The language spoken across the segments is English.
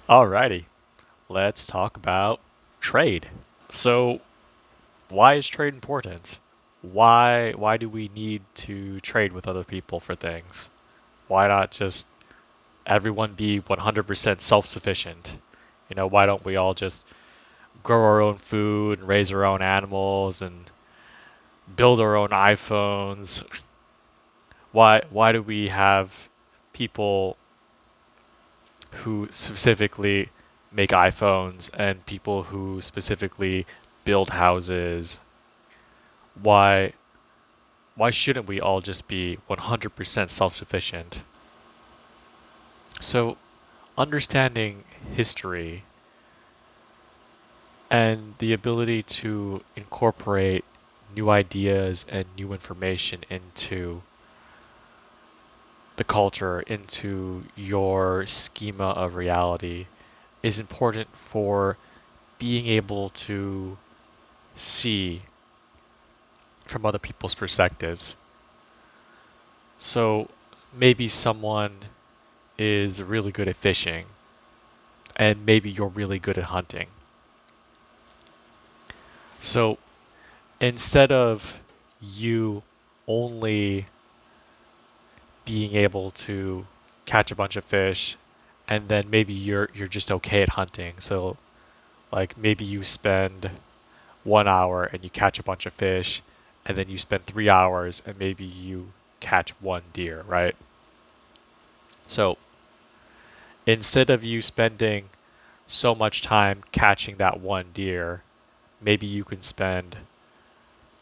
Alrighty, let's talk about trade. So, why is trade important? Why do we need to trade with other people for things? Why not just everyone be 100% self-sufficient? Why don't we all just grow our own food and raise our own animals and build our own iPhones? Why do we have people who specifically make iPhones and people who specifically build houses? Why why shouldn't we all just be 100% self-sufficient? So, understanding history and the ability to incorporate new ideas and new information into the culture, into your schema of reality, is important for being able to see from other people's perspectives. So maybe someone is really good at fishing, and maybe you're really good at hunting. So instead of you only being able to catch a bunch of fish, and then maybe you're just okay at hunting. So like maybe you spend 1 hour and you catch a bunch of fish, and then you spend 3 hours and maybe you catch one deer, right? So instead of you spending so much time catching that one deer, maybe you can spend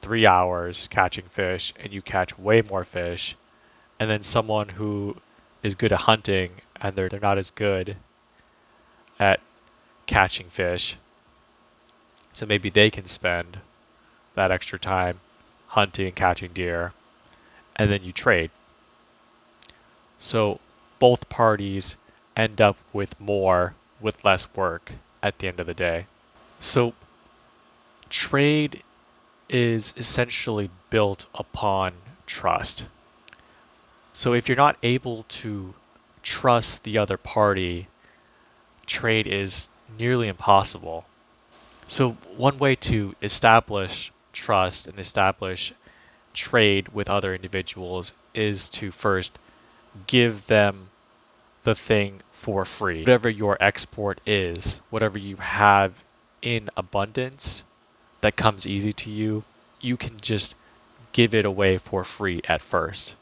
3 hours catching fish and you catch way more fish. And then someone who is good at hunting and they're not as good at catching fish, so maybe they can spend that extra time hunting and catching deer, and then you trade. So both parties end up with more with less work at the end of the day. So trade is essentially built upon trust. So if you're not able to trust the other party, trade is nearly impossible. So one way to establish trust and establish trade with other individuals is to first give them the thing for free. Whatever your export is, whatever you have in abundance that comes easy to you, you can just give it away for free at first.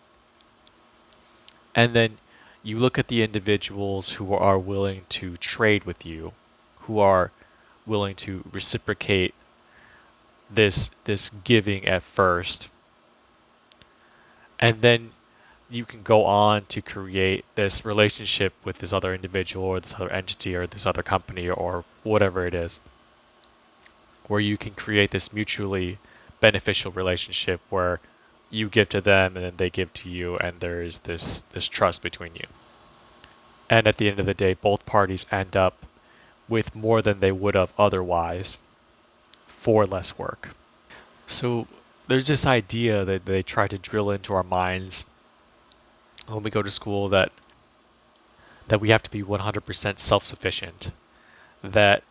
And then you look at the individuals who are willing to trade with you, who are willing to reciprocate this giving at first. And then you can go on to create this relationship with this other individual or this other entity or this other company or whatever it is, where you can create this mutually beneficial relationship where you give to them and then they give to you, and there is this trust between you. And at the end of the day, both parties end up with more than they would have otherwise for less work. So there's this idea that they try to drill into our minds when we go to school that we have to be 100% self-sufficient, that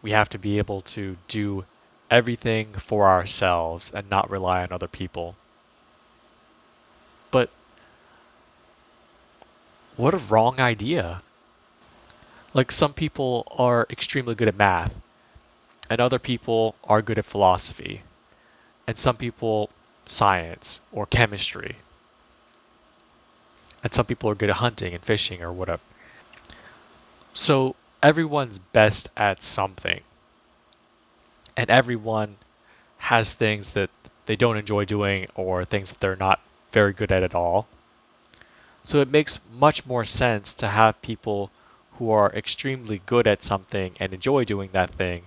we have to be able to do everything for ourselves and not rely on other people. But what a wrong idea. Like some people are extremely good at math, and other people are good at philosophy, and some people science or chemistry, and some people are good at hunting and fishing or whatever. So everyone's best at something, and everyone has things that they don't enjoy doing or things that they're not very good at all. So it makes much more sense to have people who are extremely good at something and enjoy doing that thing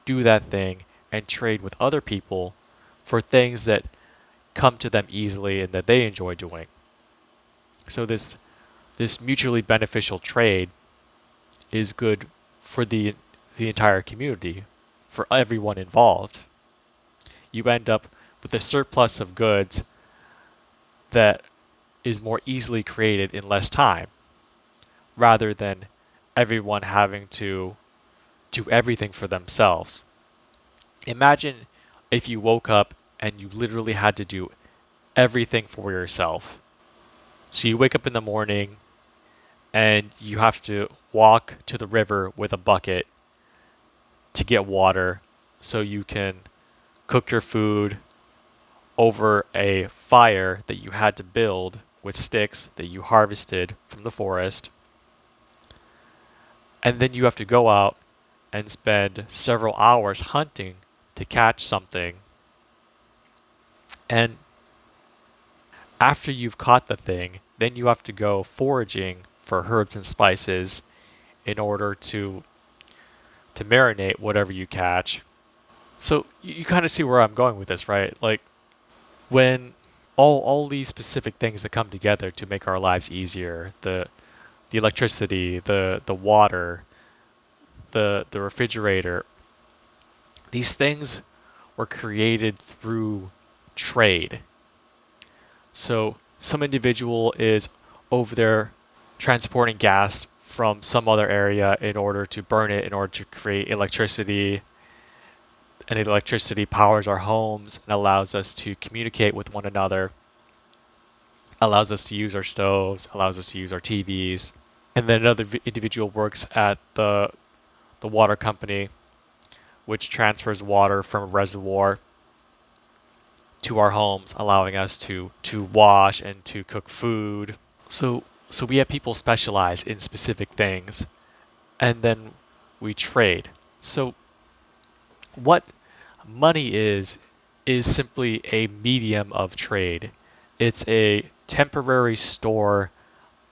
do that thing and trade with other people for things that come to them easily and that they enjoy doing. So this mutually beneficial trade is good for the entire community, for everyone involved. You end up with a surplus of goods that is more easily created in less time, rather than everyone having to do everything for themselves. Imagine if you woke up and you literally had to do everything for yourself. So you wake up in the morning and you have to walk to the river with a bucket to get water so you can cook your food over a fire that you had to build with sticks that you harvested from the forest. And then you have to go out and spend several hours hunting to catch something. And after you've caught the thing, then you have to go foraging for herbs and spices in order to marinate whatever you catch. So you kind of see where I'm going with this, right? Like when all these specific things that come together to make our lives easier, the electricity, the water, the refrigerator, these things were created through trade. So some individual is over there transporting gas from some other area in order to burn it in order to create electricity, and electricity powers our homes and allows us to communicate with one another, allows us to use our stoves, allows us to use our TVs. And then another individual works at the water company, which transfers water from a reservoir to our homes, allowing us to wash and to cook food. So we have people specialize in specific things, and then we trade. So what money is simply a medium of trade. It's a temporary store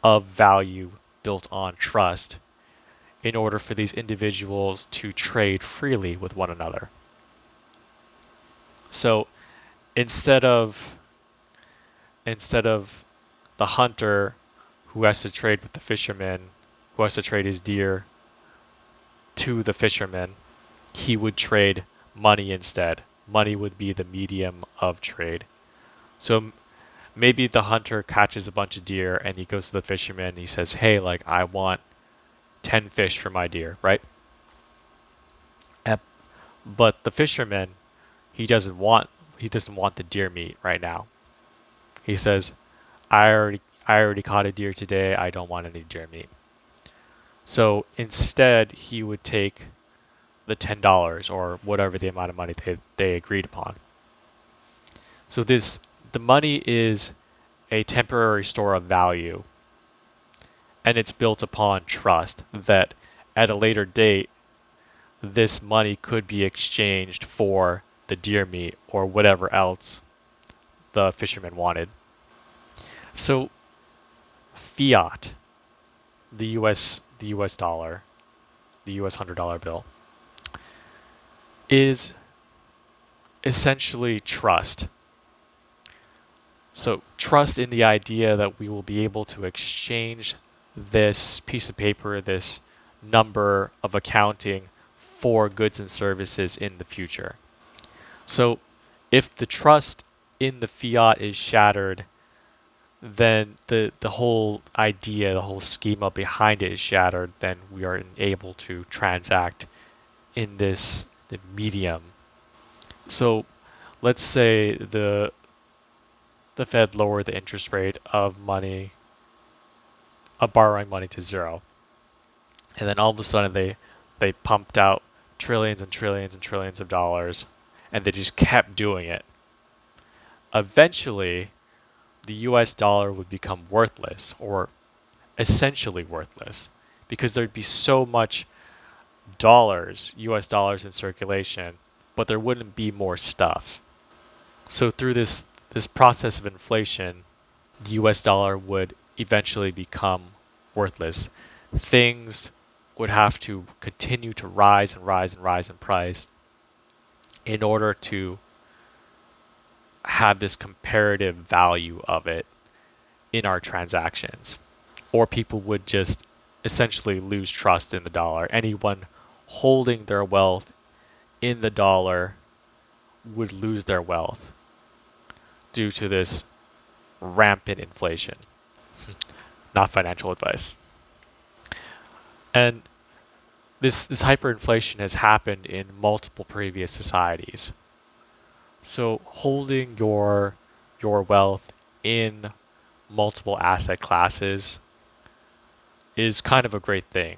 of value built on trust in order for these individuals to trade freely with one another. So instead of instead of the hunter who has to trade with the fisherman, who has to trade his deer to the fisherman, he would trade money instead. Money would be the medium of trade. So maybe the hunter catches a bunch of deer and he goes to the fisherman and he says, "Hey, like I want 10 fish for my deer," right? But the fisherman, he doesn't want the deer meat right now. He says, I already caught a deer today. I don't want any deer meat." So instead, he would take the $10 or whatever the amount of money they agreed upon. So the money is a temporary store of value, and it's built upon trust that at a later date, this money could be exchanged for the deer meat or whatever else the fisherman wanted. So fiat, the US dollar, the US $100 bill, is essentially trust. So trust in the idea that we will be able to exchange this piece of paper, this number of accounting for goods and services in the future. So if the trust in the fiat is shattered, then the whole idea, the whole schema behind it is shattered, then we are unable to transact in the medium. So let's say the Fed lowered the interest rate of borrowing money to zero. And then all of a sudden they pumped out trillions and trillions and trillions of dollars, and they just kept doing it. Eventually, the US dollar would become worthless, or essentially worthless, because there'd be so much US dollars in circulation, but there wouldn't be more stuff. So through this process of inflation, the US dollar would eventually become worthless. Things would have to continue to rise and rise and rise in price in order to have this comparative value of it in our transactions. Or people would just essentially lose trust in the dollar. Anyone holding their wealth in the dollar would lose their wealth due to this rampant inflation. Not financial advice. And this hyperinflation has happened in multiple previous societies. So holding your wealth in multiple asset classes is kind of a great thing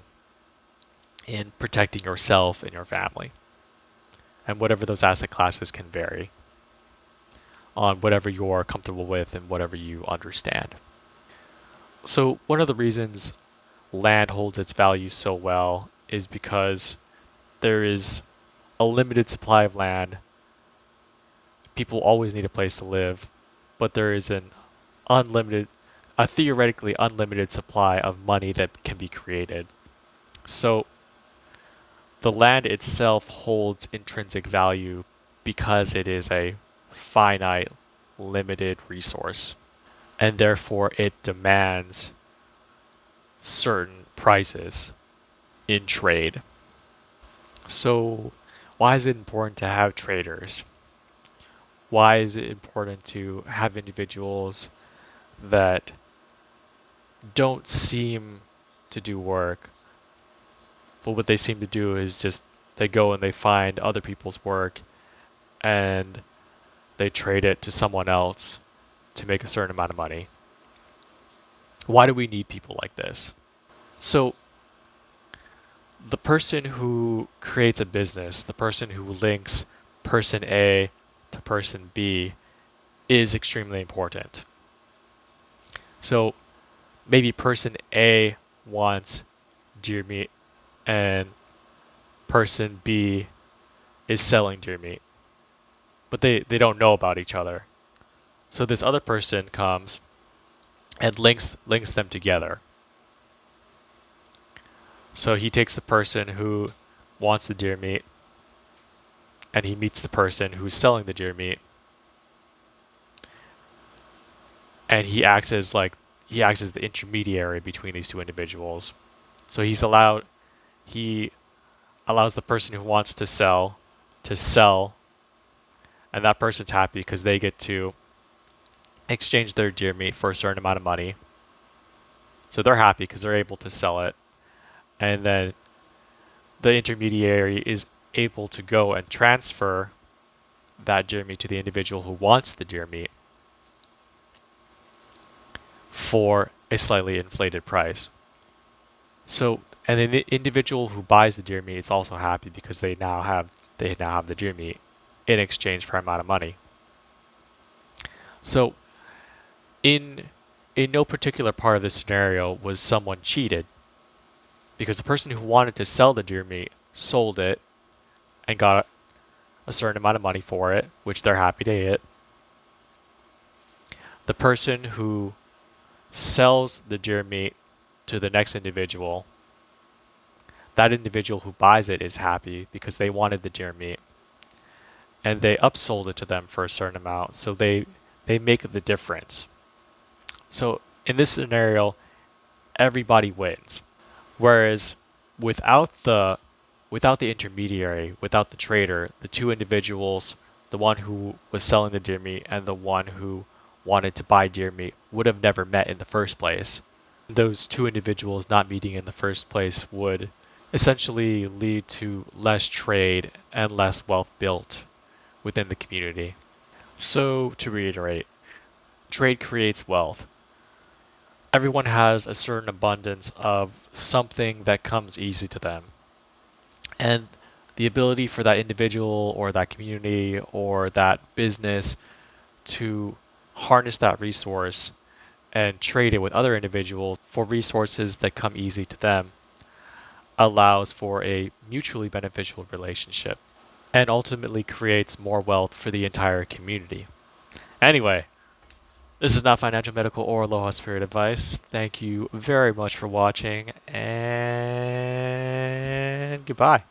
in protecting yourself and your family. And whatever those asset classes can vary on whatever you're comfortable with and whatever you understand. So, one of the reasons land holds its value so well is because there is a limited supply of land. People always need a place to live, but there is unlimited, a theoretically unlimited supply of money that can be created. So, the land itself holds intrinsic value because it is a finite, limited resource, and therefore it demands certain prices in trade. So, why is it important to have traders? Why is it important to have individuals that don't seem to do work, but what they seem to do is just they go and they find other people's work and they trade it to someone else to make a certain amount of money? Why do we need people like this? So, the person who creates a business, the person who links person A to person B, is extremely important. So, maybe person A wants deer meat and person B is selling deer meat, but they don't know about each other. So, this other person comes and links them together. So he takes the person who wants the deer meat and he meets the person who's selling the deer meat, and he acts as the intermediary between these two individuals. So he allows the person who wants to sell, and that person's happy because they get to exchange their deer meat for a certain amount of money. So they're happy because they're able to sell it, and then the intermediary is able to go and transfer that deer meat to the individual who wants the deer meat for a slightly inflated price. So, and then the individual who buys the deer meat is also happy because they now have the deer meat in exchange for an amount of money. So, in no particular part of this scenario was someone cheated, because the person who wanted to sell the deer meat sold it and got a certain amount of money for it, which they're happy to get. The person who sells the deer meat to the next individual, that individual who buys it is happy because they wanted the deer meat and they upsold it to them for a certain amount, so they make the difference. So in this scenario, everybody wins. Whereas without the intermediary, without the trader, the two individuals, the one who was selling the deer meat and the one who wanted to buy deer meat, would have never met in the first place. Those two individuals not meeting in the first place would essentially lead to less trade and less wealth built within the community. So, to reiterate, trade creates wealth. Everyone has a certain abundance of something that comes easy to them. And the ability for that individual or that community or that business to harness that resource and trade it with other individuals for resources that come easy to them allows for a mutually beneficial relationship and ultimately creates more wealth for the entire community. Anyway, this is not financial, medical, or Aloha Spirit advice. Thank you very much for watching, and goodbye.